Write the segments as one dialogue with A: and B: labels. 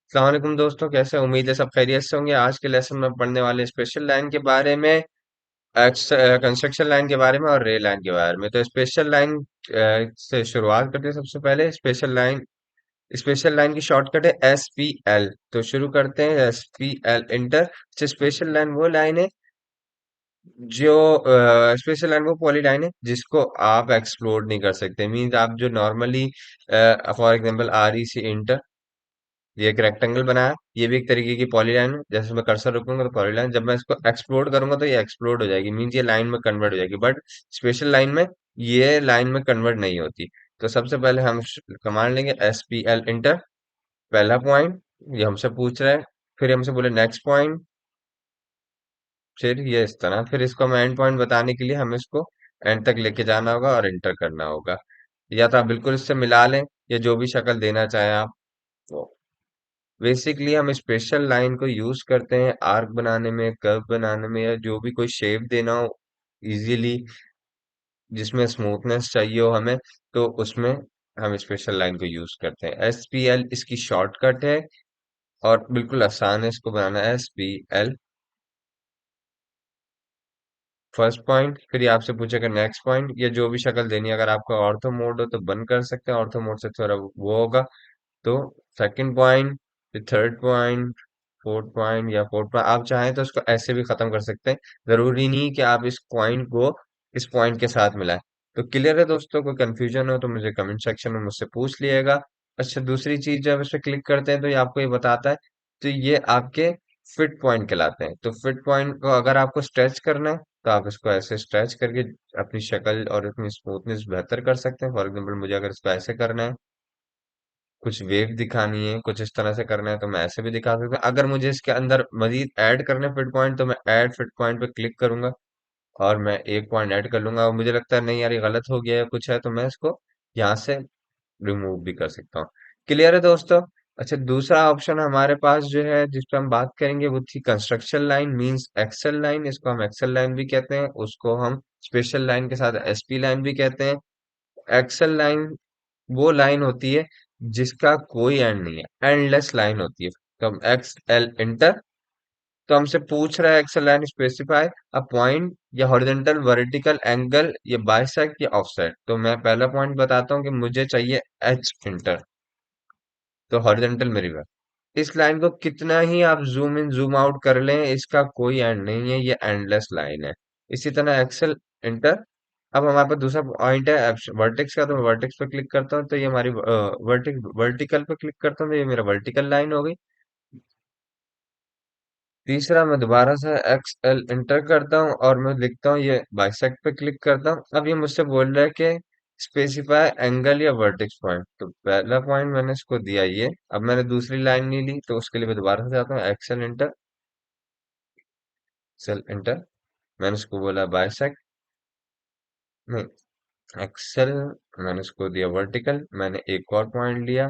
A: अस्सलाम वालेकुम दोस्तों, कैसे उम्मीद है सब खैरियत से होंगे। आज के लेसन में पढ़ने वाले स्पेशल लाइन के बारे में, कंस्ट्रक्शन लाइन के बारे में और रे लाइन के बारे में। तो स्पेशल लाइन से शुरुआत करते हैं। सबसे पहले स्पेशल लाइन की शॉर्टकट है SPL। तो शुरू करते हैं SPL इंटर। स्पेशल लाइन वो लाइन है जो स्पेशल लाइन वो पॉली लाइन है जिसको आप एक्सप्लोर नहीं कर सकते। मीन्स आप जो normally for example REC inter, ये एक रेक्टेंगल बनाया, ये भी एक तरीके की पॉलीलाइन है। जैसे मैं कर्सर रखूंगा तो पॉलीलाइन, जब मैं इसको एक्सप्लोड करूंगा तो ये एक्सप्लोड हो जाएगी, मीन्स ये लाइन में कन्वर्ट हो जाएगी। बट स्पेशल लाइन में ये लाइन में कन्वर्ट नहीं होती। तो सबसे पहले हम कमांड लेंगे SPL इंटर। पहला पॉइंट ये हमसे पूछ रहा है, फिर हमसे बोले नेक्स्ट पॉइंट, फिर ये इस तरह, फिर इसको हम एंड पॉइंट बताने के लिए हमें इसको एंड तक लेके जाना होगा और इंटर करना होगा। या तो आप बिल्कुल इससे मिला लें, या जो भी शक्ल देना चाहें आप वो। बेसिकली हम स्पेशल लाइन को यूज करते हैं आर्क बनाने में, कर्व बनाने में, या जो भी कोई शेप देना हो इजीली, जिसमें स्मूथनेस चाहिए हो हमें, तो उसमें हम स्पेशल लाइन को यूज करते हैं। SPL इसकी शॉर्टकट है और बिल्कुल आसान है इसको बनाना। SPL फर्स्ट पॉइंट, फिर ये आपसे पूछेगा नेक्स्ट पॉइंट, या जो भी शक्ल देनी है। अगर आपका ऑर्थो मोड हो तो बंद कर सकते हैं, ऑर्थो मोड से थोड़ा वो होगा। तो सेकंड पॉइंट, फिर थर्ड पॉइंट, फोर्थ पॉइंट, या फोर्थ पॉइंट आप चाहें तो इसको ऐसे भी खत्म कर सकते हैं। जरूरी नहीं कि आप इस पॉइंट को इस पॉइंट के साथ मिलाएं। तो क्लियर है दोस्तों? कोई कंफ्यूजन हो तो मुझे कमेंट सेक्शन में मुझसे पूछ लिएगा। अच्छा, दूसरी चीज, जब इस पे क्लिक करते हैं तो ये आपको ये बताता है, तो ये आपके फिट पॉइंट कहलाते हैं। तो फिट पॉइंट को अगर आपको स्ट्रेच करना है तो आप इसको ऐसे स्ट्रेच करके अपनी शक्ल और अपनी स्मूथनेस बेहतर कर सकते हैं। फॉर एग्जाम्पल मुझे अगर इसको ऐसे करना है, कुछ वेव दिखानी है, कुछ इस तरह से करना है, तो मैं ऐसे भी दिखा सकता हूँ। अगर मुझे इसके अंदर मजीद ऐड करने फिट पॉइंट, तो मैं ऐड फिट पॉइंट पे क्लिक करूंगा और मैं एक पॉइंट ऐड कर लूंगा। और मुझे लगता है नहीं यार ये गलत हो गया है, कुछ है, तो मैं इसको यहाँ से रिमूव भी कर सकता हूँ। क्लियर है दोस्तों? अच्छा, दूसरा ऑप्शन हमारे पास जो है जिस पे हम बात करेंगे वो थी construction line, means excel line. इसको हम एक्सेल लाइन भी कहते हैं, उसको हम स्पेशल लाइन के साथ SP लाइन भी कहते हैं। एक्सेल लाइन वो लाइन होती है जिसका कोई एंड नहीं है, एंडलेस लाइन होती है। तो हम XL इंटर, तो हमसे पूछ रहा है excel line specify a point या हॉरिजॉन्टल वर्टिकल एंगल, या बाइसेक्ट या ऑफसेट। तो मैं पहला पॉइंट बताता हूँ कि मुझे चाहिए H इंटर, तो हॉरिजॉन्टल में रिवर। इस लाइन को कितना ही आप जूम इन जूम आउट कर लें, इसका कोई एंड नहीं है, ये एंडलेस लाइन है। इसी तरह एक्सेल इंटर। अब हमारे पास दूसरा पॉइंट है वर्टेक्स का, तो मैं वर्टेक्स पे क्लिक करता हूँ तो ये हमारी वर्टिकल पे क्लिक करता हूँ तो ये मेरा वर्टिकल लाइन हो गई। तीसरा मैं दोबारा से XL इंटर करता हूँ और मैं लिखता हूँ, ये बाइसेक्ट पे क्लिक करता हूँ। अब ये मुझसे बोल रहा है कि स्पेसिफाई एंगल या वर्टेक्स पॉइंट। तो पहला पॉइंट मैंने इसको दिया ये। अब मैंने दूसरी लाइन नहीं ली, तो उसके लिए मैं दोबारा से जाता हूँ एक्सेल इंटर, सेल इंटर, मैंने इसको बोला बाइसेक्ट, नहीं एक्सेल, मैंने इसको दिया वर्टिकल, मैंने एक और पॉइंट लिया।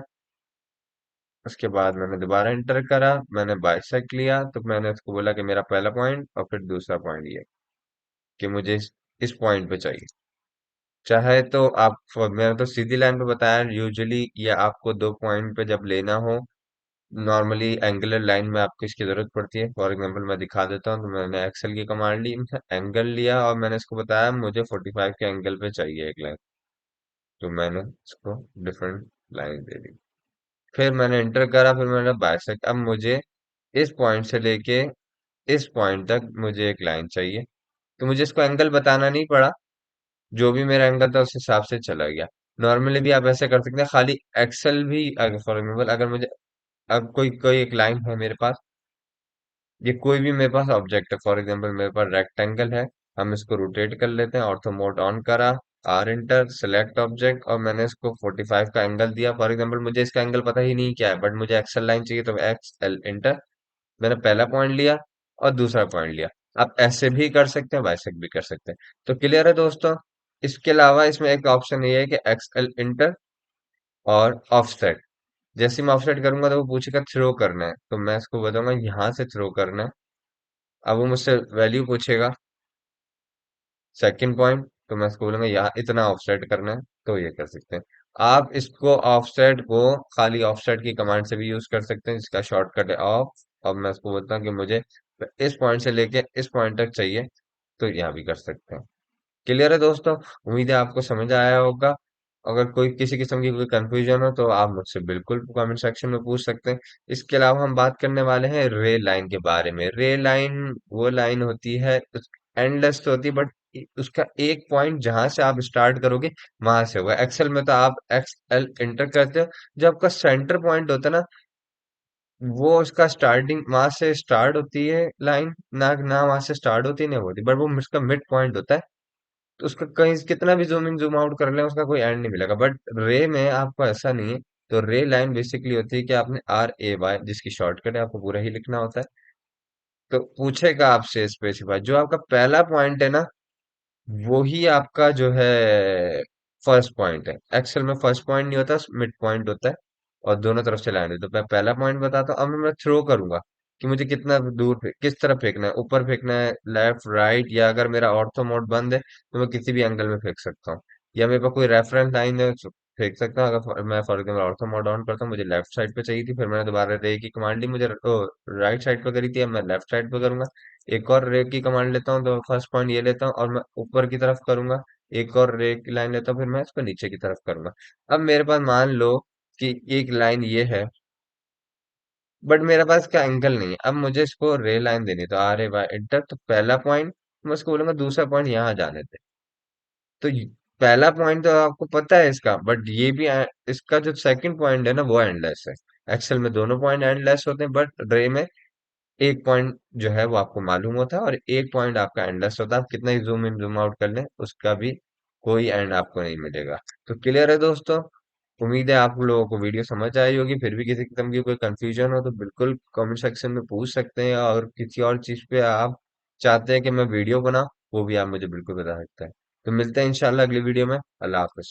A: उसके बाद मैंने दोबारा इंटर करा, मैंने बाइसेक्ट लिया, तो मैंने इसको बोला कि मेरा पहला पॉइंट और फिर दूसरा पॉइंट ये, कि मुझे इस पॉइंट पे चाहिए। चाहे तो आप, मैंने तो सीधी लाइन पे बताया, यूजुअली ये आपको दो पॉइंट पे जब लेना हो, नॉर्मली एंगुलर लाइन में आपको इसकी जरूरत पड़ती है। फॉर एग्जांपल मैं दिखा देता हूँ, तो मैंने एक्सेल की कमांड ली, एंगल लिया और मैंने इसको बताया मुझे 45 के एंगल पे चाहिए एक लाइन। तो मैंने इसको डिफरेंट लाइन दे दी, फिर मैंने इंटर करा, फिर मैंने बाइसेक्ट। अब मुझे इस पॉइंट से लेके इस पॉइंट तक मुझे एक लाइन चाहिए, तो मुझे इसको एंगल बताना नहीं पड़ा, जो भी मेरा एंगल था उस हिसाब से चला गया। नॉर्मली भी आप ऐसे कर सकते हैं, खाली एक्सेल भी। अगर फॉर एग्जाम्पल अगर मुझे अब कोई कोई एक लाइन है मेरे पास, ये कोई भी मेरे पास ऑब्जेक्ट है, फॉर एग्जाम्पल मेरे पास रेक्टेंगल है, हम इसको रोटेट कर लेते हैं, ऑर्थो मोड ऑन करा, इंटर, सेलेक्ट ऑब्जेक्ट, और मैंने इसको 45 का एंगल दिया। फॉर एग्जाम्पल मुझे इसका एंगल पता ही नहीं क्या है, बट मुझे एक्सेल लाइन चाहिए, तो XL इंटर, मैंने पहला पॉइंट लिया और दूसरा पॉइंट लिया। आप ऐसे भी कर सकते हैं, वैसे भी कर सकते हैं। तो क्लियर है दोस्तों? इसके अलावा इसमें एक ऑप्शन ये है कि XL इंटर और ऑफसेट। जैसे मैं ऑफसेट करूंगा तो वो पूछेगा थ्रो करना है, तो मैं इसको बताऊंगा यहाँ से थ्रो करना है। अब वो मुझसे वैल्यू पूछेगा सेकंड पॉइंट, तो मैं इसको बोलूंगा यहाँ इतना ऑफसेट करना है, तो ये कर सकते हैं। आप इसको ऑफसेट को खाली ऑफसेट की कमांड से भी यूज कर सकते हैं, जिसका शॉर्टकट है ऑफ। अब मैं इसको बोलता हूँ कि मुझे इस पॉइंट से लेके इस पॉइंट तक चाहिए, तो यहाँ भी कर सकते हैं। क्लियर है दोस्तों? उम्मीद है आपको समझ आया होगा। अगर कोई किसी किस्म की कोई कंफ्यूजन हो तो आप मुझसे बिल्कुल कमेंट सेक्शन में पूछ सकते हैं। इसके अलावा हम बात करने वाले हैं रे लाइन के बारे में। रे लाइन वो लाइन होती है, एंडलेस तो होती है, बट उसका एक पॉइंट जहां से आप स्टार्ट करोगे वहां से होगा। एक्सेल में तो आप एक्स एल इंटर करते हो, जो आपका सेंटर पॉइंट होता है ना, वो उसका स्टार्टिंग वहां से स्टार्ट होती है लाइन, ना ना वहां से स्टार्ट होती है ना होती, बट वो उसका मिड पॉइंट होता है। तो उसका कहीं कितना भी जूम इन जूम आउट कर ले, उसका कोई एंड नहीं मिलेगा। बट रे में आपको ऐसा नहीं है। तो रे लाइन बेसिकली होती है कि आपने RAY, जिसकी शॉर्टकट है, आपको पूरा ही लिखना होता है। तो पूछेगा आपसे स्पेसिफाई, जो आपका पहला पॉइंट है ना, वो ही आपका जो है फर्स्ट पॉइंट है। एक्सेल में फर्स्ट पॉइंट नहीं होता, मिड पॉइंट होता है, और दोनों तरफ से लाइन है। तो मैं पहला पॉइंट बताता हूँ। अब मैं थ्रो करूंगा कि मुझे कितना दूर किस तरफ फेंकना है, ऊपर फेंकना है, लेफ्ट राइट, या अगर मेरा ऑर्थो मोड बंद है तो मैं किसी भी एंगल में फेंक सकता हूँ, या मेरे पास कोई रेफरेंस लाइन है तो फेंक सकता हूँ। अगर मैं for example ortho mode on करता हूँ, मुझे लेफ्ट साइड पे चाहिए थी, फिर मैंने दोबारा रे की कमांड ली, मुझे राइट साइड पे करी थी, अब मैं लेफ्ट साइड पे करूंगा। एक और रे की कमांड लेता हूँ तो फर्स्ट पॉइंट ये लेता हूँ और मैं ऊपर की तरफ करूंगा। एक और रे की लाइन लेता हूँ, फिर मैं इसको नीचे की तरफ करूंगा। अब मेरे पास मान लो कि एक लाइन ये है, बट मेरे पास इसका एंगल नहीं है। अब मुझे इसको रे लाइन देनी है, तो RAY इंटर। तो पहला पॉइंट मैं उसको बोलूंगा दूसरा पॉइंट यहाँ जाने दे। तो पहला पॉइंट तो आपको पता है इसका, बट ये भी इसका जो सेकंड पॉइंट है ना, वो एंडलेस है। एक्सेल में दोनों पॉइंट एंडलेस होते हैं, बट रे में एक पॉइंट जो है वो आपको मालूम होता है, और एक पॉइंट आपका एंडलेस होता है। आप कितना ही जूम इन जूम आउट कर लें, उसका भी कोई एंड आपको नहीं मिलेगा। तो क्लियर है दोस्तों? उम्मीद है आप लोगों को वीडियो समझ आई होगी। फिर भी किसी किस्म की कोई कंफ्यूजन हो तो बिल्कुल कमेंट सेक्शन में पूछ सकते हैं, और किसी और चीज पे आप चाहते हैं कि मैं वीडियो बनाऊं, वो भी आप मुझे बिल्कुल बता सकते हैं। तो मिलते हैं इंशाल्लाह अगली वीडियो में। अल्लाह हाफिज।